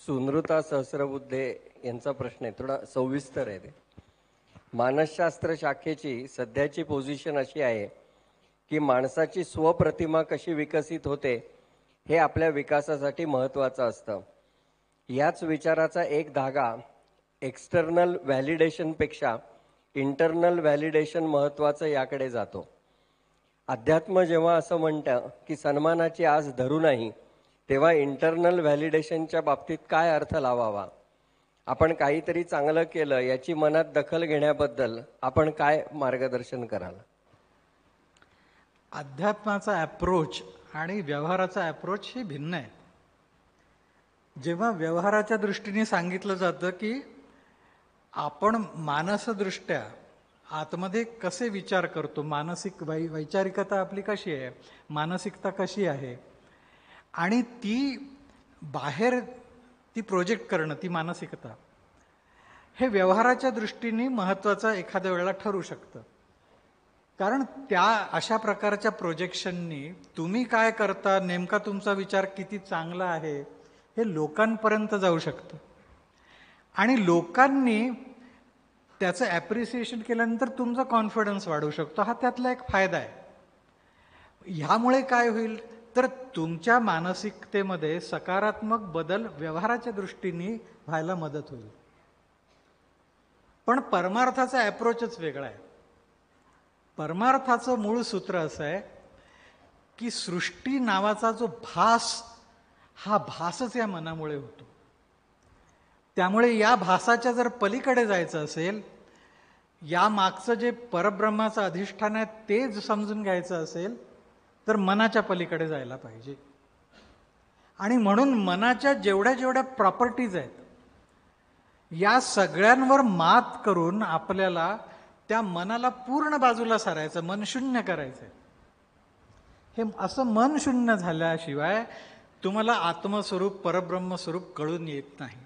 सुनृता सहस्रबुद्धे यांचा प्रश्न आहे, थोडा सविस्तर आहे. ते मानसशास्त्र शाखेची सध्याची पोझिशन अशी आहे की माणसाची स्वप्रतिमा कशी विकसित होते हे आपल्या विकासासाठी महत्त्वाचं असतं. याच विचाराचा एक धागा एक्सटर्नल व्हॅलिडेशनपेक्षा इंटरनल व्हॅलिडेशन महत्त्वाचं याकडे जातो. अध्यात्म जेव्हा असं म्हणतं की सन्मानाची आस धरू नाही, तेव्हा इंटरनल व्हॅलिडेशनच्या बाबतीत काय अर्थ लावावा? आपण काहीतरी चांगलं केलं याची मनात दखल घेण्याबद्दल आपण काय मार्गदर्शन कराल? अध्यात्माचा अप्रोच आणि व्यवहाराचा अप्रोच हे भिन्न आहे. जेव्हा व्यवहाराच्या दृष्टीने सांगितलं जातं की आपण मानसदृष्ट्या आतमध्ये कसे विचार करतो, मानसिक वैचारिकता आपली कशी आहे, मानसिकता कशी आहे, आणि ती बाहेर ती प्रोजेक्ट करणं, ती मानसिकता, हे व्यवहाराच्या दृष्टीने महत्त्वाचं एखाद्या वेळेला ठरू शकतं. कारण त्या अशा प्रकारच्या प्रोजेक्शननी तुम्ही काय करता, नेमका तुमचा विचार किती चांगला आहे हे लोकांपर्यंत जाऊ शकतं. आणि लोकांनी त्याचं ॲप्रिसिएशन केल्यानंतर तुमचा कॉन्फिडन्स वाढू शकतो. हा त्यातला एक फायदा आहे. ह्यामुळे काय होईल तर तुमच्या मानसिकतेमध्ये सकारात्मक बदल व्यवहाराच्या दृष्टीने व्हायला मदत होईल. पण परमार्थाचा ॲप्रोचच वेगळा आहे. परमार्थाचं मूळ सूत्र असं आहे की सृष्टी नावाचा जो भास, हा भासच या मनामुळे होतो. त्यामुळे या भासाच्या जर पलीकडे जायचं असेल, या मागचं जे परब्रह्माचं अधिष्ठान आहे ते समजून घ्यायचं असेल, तर मनाच्या पलीकडे जायला पाहिजे. आणि म्हणून मनाच्या जेवढ्या जेवढ्या प्रॉपर्टीज आहेत, या सगळ्यांवर मात करून आपल्याला त्या मनाला पूर्ण बाजूला सारायचं, मन शून्य करायचं. हे असं मन शून्य झाल्याशिवाय तुम्हाला आत्मस्वरूप, परब्रह्मस्वरूप कळून येत नाही.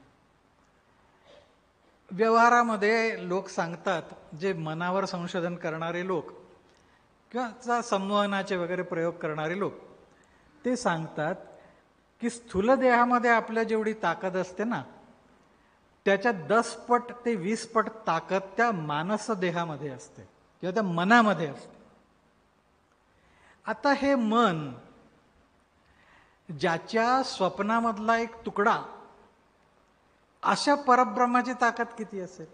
व्यवहारामध्ये लोक सांगतात, जे मनावर संशोधन करणारे लोक किंवा संवहनाचे वगैरे प्रयोग करणारे लोक, ते सांगतात की स्थूल देहामध्ये आपल्या जेवढी ताकद असते ना, त्याच्या 10 पट ते 20 पट ताकद त्या मानस देहामध्ये असते किंवा त्या मनामध्ये असते. आता हे मन, ज्याच्या स्वप्नामधला एक तुकडा, अशा परब्रह्माची ताकद किती असेल?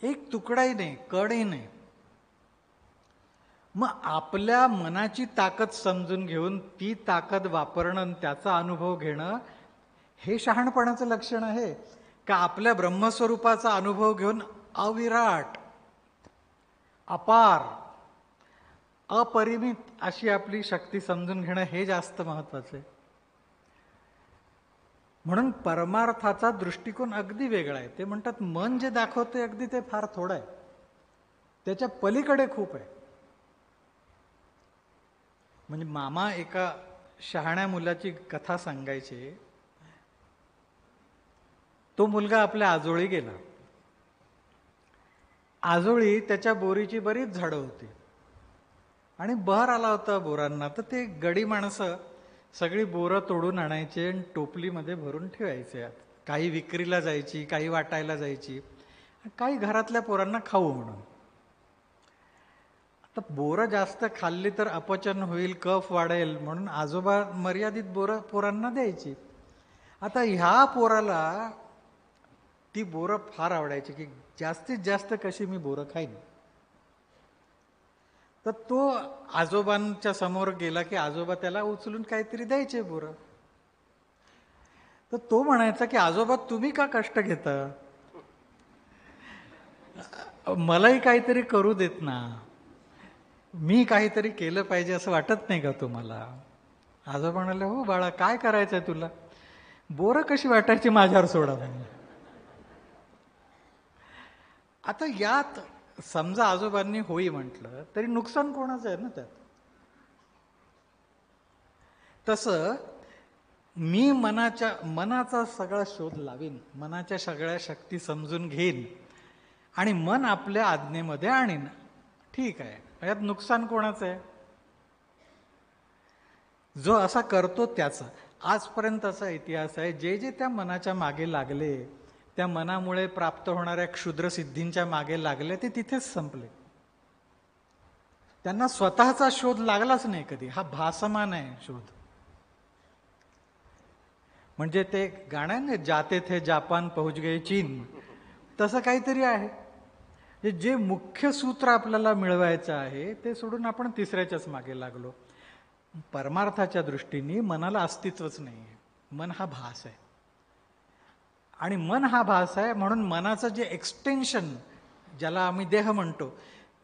एक तुकडाही नाही, कडही नाही. मग आपल्या मनाची ताकद समजून घेऊन ती ताकद वापरणं, त्याचा अनुभव घेणं, हे शहाणपणाचं लक्षण आहे का आपल्या ब्रह्मस्वरूपाचा अनुभव घेऊन अविराट, अपार, अपरिमित अशी आपली शक्ती समजून घेणं हे जास्त महत्वाचं आहे? म्हणून परमार्थाचा दृष्टिकोन अगदी वेगळा आहे. ते म्हणतात मन जे दाखवते अगदी ते फार थोडं आहे, त्याच्या पलीकडे खूप आहे. म्हणजे मामा एका शहाण्या मुलाची कथा सांगायचे. तो मुलगा आपल्या आजोळी गेला. आजोळी त्याच्या बोरीची बरीच झाडं होती आणि बहर आला होता बोरांना. तर ते गडी माणसं सगळी बोरं तोडून आणायचे आणि टोपलीमध्ये भरून ठेवायचे. काही विक्रीला जायची, काही वाटायला जायची, काही घरातल्या पोरांना खाऊ म्हणून. आता बोरं जास्त खाल्ली तर अपचन होईल, कफ वाढेल, म्हणून आजोबा मर्यादित बोरं पोरांना द्यायची. आता ह्या पोराला ती बोरं फार आवडायची की जास्तीत जास्त कशी मी बोरं खाईन. तर तो आजोबांच्या समोर गेला की आजोबा त्याला उचलून काहीतरी द्यायचे बोरं. तर तो म्हणायचा की आजोबा तुम्ही का कष्ट घेता, मलाही काहीतरी करू देत ना, मी काहीतरी केलं पाहिजे असं वाटत नाही का तुम्हाला? आजोबा म्हणाले, हो बाळा, काय करायचंय तुला, बोरं कशी वाटायची माझ्यावर सोडा. आता यात समजा आजोबांनी होई म्हटलं तरी नुकसान कोणाचं आहे ना त्यात? तसं मी मनाचा सगळा शोध लावीन, मनाच्या सगळ्या शक्ती समजून घेईन आणि मन आपल्या आज्ञेमध्ये आणीन. ठीक आहे, यात नुकसान कोणाचं आहे? जो असा करतो त्याचं. आजपर्यंत इतिहास आहे, जे जे त्या मनाच्या मागे लागले, त्या मनामुळे प्राप्त होणाऱ्या क्षुद्र सिद्धींच्या मागे लागले, ते तिथेच संपले. त्यांना स्वतःचा शोध लागलाच नाही कधी. हा भासमान आहे शोध. म्हणजे ते गाणं आहे ना, जाते थे जापान पहुंच गए चीन, तसं काहीतरी आहे. जे मुख्य सूत्र आपल्याला मिळवायचं आहे ते सोडून आपण तिसऱ्याच्याच मागे लागलो. परमार्थाच्या दृष्टीने मनाला अस्तित्वच नाही आहे. मन हा भास आहे. आणि मन हा भास आहे म्हणून मनाचं जे एक्सटेन्शन, ज्याला आम्ही देह म्हणतो,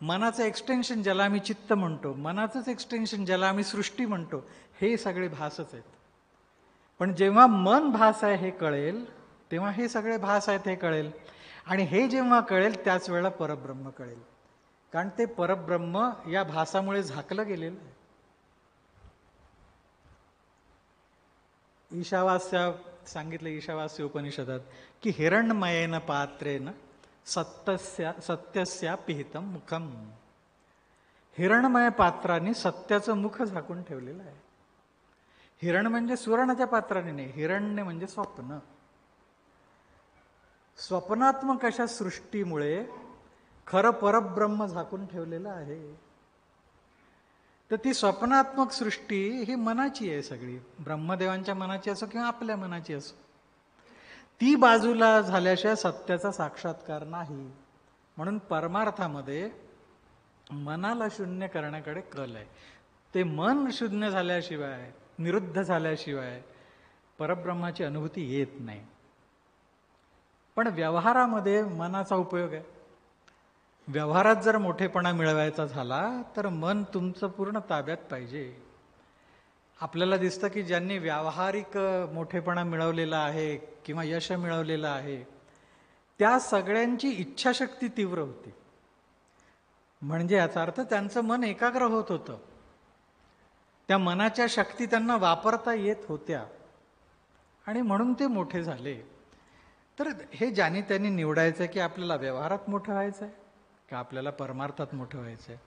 मनाचं एक्सटेन्शन ज्याला आम्ही चित्त म्हणतो, मनाचंच एक्सटेन्शन ज्याला आम्ही सृष्टी म्हणतो, हे सगळे भासच आहेत. पण जेव्हा मन भास आहे हे कळेल, तेव्हा हे सगळे भास आहेत हे कळेल. आणि हे जेव्हा कळेल त्याच वेळेला परब्रह्म कळेल. कारण ते परब्रह्म या भासामुळे झाकलं गेलेलं आहे. ईशावास्य सांगितलं ईशावास्य उपनिषदात की हिरण्मयेन पात्रेन सत्यस्या पिहितम मुखम. हिरणमय पात्राने सत्याचं मुख झाकून ठेवलेलं आहे. हिरण म्हणजे सुवर्णाच्या पात्राने नाही, हिरण्य म्हणजे स्वप्न. स्वप्नात्मक अशा सृष्टीमुळे खरं परब्रह्म झाकून ठेवलेलं आहे. तर ती स्वप्नात्मक सृष्टी ही मनाची आहे सगळी, ब्रह्मदेवांच्या मनाची असो किंवा आपल्या मनाची असो. ती बाजूला झाल्याशिवाय सत्याचा साक्षात्कार नाही. म्हणून परमार्थामध्ये मनाला शून्य करण्याकडे कल आहे. ते मन शून्य झाल्याशिवाय, निरुद्ध झाल्याशिवाय परब्रह्माची अनुभूती येत नाही. पण व्यवहारामध्ये मनाचा उपयोग आहे. व्यवहारात जर मोठेपणा मिळवायचा झाला तर मन तुमचं पूर्ण ताब्यात पाहिजे. आपल्याला दिसतं की ज्यांनी व्यावहारिक मोठेपणा मिळवलेला आहे किंवा यश मिळवलेलं आहे, त्या सगळ्यांची इच्छाशक्ती तीव्र होती. म्हणजे याचा अर्थ त्यांचं मन एकाग्र होत होतं. त्या मनाच्या शक्ती त्यांना वापरता येत होत्या आणि म्हणून ते मोठे झाले. तर हे ज्यांनी त्यांनी निवडायचं की आपल्याला व्यवहारात मोठं व्हायचं आहे का आपल्याला परमार्थात मोठं व्हायचं आहे,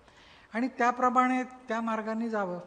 आणि त्याप्रमाणे त्या मार्गाने जावं.